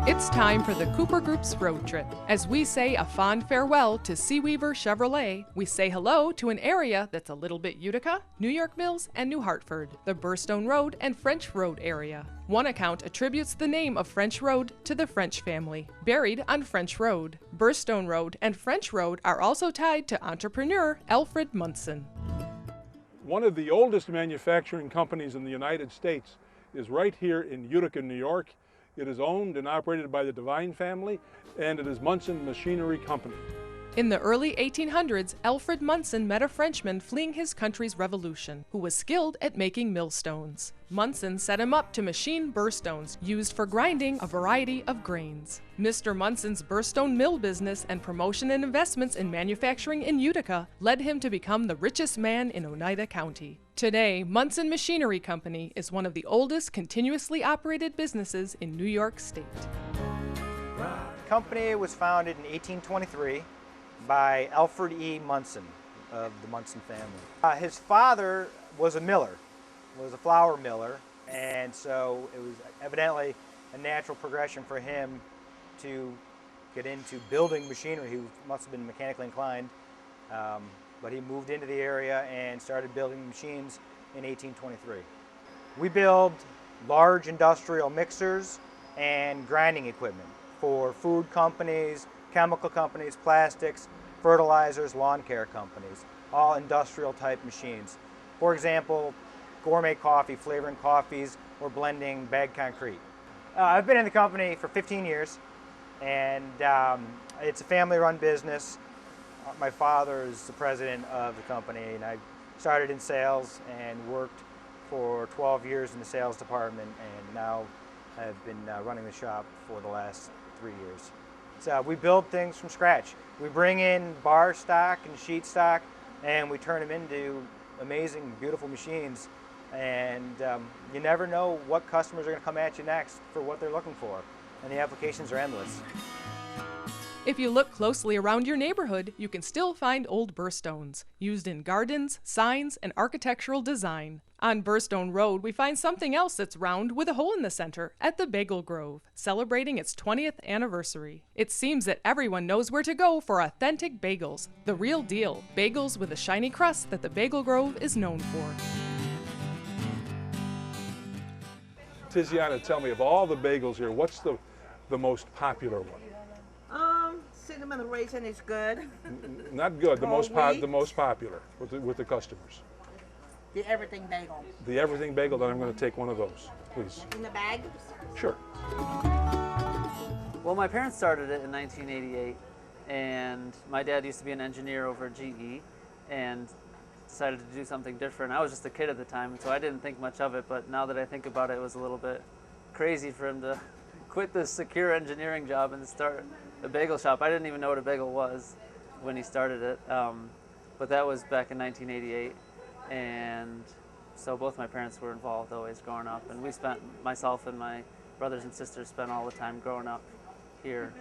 It's time for the Cooper Group's road trip. As we say a fond farewell to Seaweaver Chevrolet, we say hello to an area that's a little bit Utica, New York Mills, and New Hartford, the Burrstone Road and French Road area. One account attributes the name of French Road to the French family, buried on French Road. Burrstone Road and French Road are also tied to entrepreneur Alfred Munson. One of the oldest manufacturing companies in the United States is right here in Utica, New York. It is owned and operated by the Devine family, and it is Munson Machinery Company. In the early 1800s, Alfred Munson met a Frenchman fleeing his country's revolution, who was skilled at making millstones. Munson set him up to machine burrstones used for grinding a variety of grains. Mr. Munson's Burrstone mill business and promotion and investments in manufacturing in Utica led him to become the richest man in Oneida County. Today, Munson Machinery Company is one of the oldest continuously operated businesses in New York State. The company was founded in 1823 by Alfred E. Munson of the Munson family. His father was a miller, was a flour miller, and so it was evidently a natural progression for him to get into building machinery. He must have been mechanically inclined, but he moved into the area and started building machines in 1823. We build large industrial mixers and grinding equipment for food companies, chemical companies, plastics, fertilizers, lawn care companies, all industrial type machines. For example, gourmet coffee, flavoring coffees, or blending bagged concrete. I've been in the company for 15 years, and it's a family-run business. My father is the president of the company, and I started in sales and worked for 12 years in the sales department, and now I've been running the shop for the last 3 years. So we build things from scratch. We bring in bar stock and sheet stock, and we turn them into amazing, beautiful machines. And you never know what customers are going to come at you next for what they're looking for. And the applications are endless. If you look closely around your neighborhood, you can still find old burrstones, used in gardens, signs, and architectural design. On Burrstone Road, we find something else that's round with a hole in the center at the Bagel Grove, celebrating its 20th anniversary. It seems that everyone knows where to go for authentic bagels, the real deal, bagels with a shiny crust that the Bagel Grove is known for. Tiziana, tell me, of all the bagels here, what's the most popular one? Cinnamon raisin is good. Not good, the most popular with the customers. The everything bagel. The everything bagel, then I'm going to take one of those, please. In the bag? Sure. Well, my parents started it in 1988, and my dad used to be an engineer over at GE, and decided to do something different. I was just a kid at the time, so I didn't think much of it, but now that I think about it, it was a little bit crazy for him to quit this secure engineering job and start a bagel shop. I didn't even know what a bagel was when he started it, but that was back in 1988, and so both my parents were involved always growing up, and myself and my brothers and sisters spent all the time growing up here.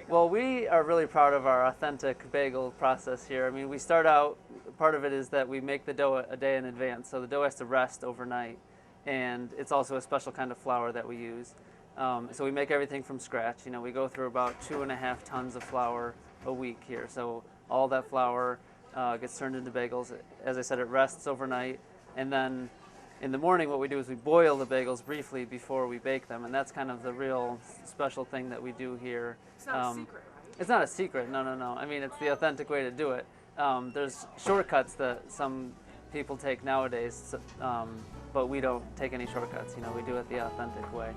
Well, we are really proud of our authentic bagel process here. I mean, we start out, part of it is that we make the dough a day in advance, so the dough has to rest overnight, and it's also a special kind of flour that we use. So we make everything from scratch. You know, we go through about 2.5 tons of flour a week here. So all that flour gets turned into bagels. As I said, it rests overnight, and then in the morning what we do is we boil the bagels briefly before we bake them, and that's kind of the real special thing that we do here. It's not a secret, right? It's not a secret, no. I mean, it's the authentic way to do it. There's shortcuts that some people take nowadays, but we don't take any shortcuts. You know, we do it the authentic way.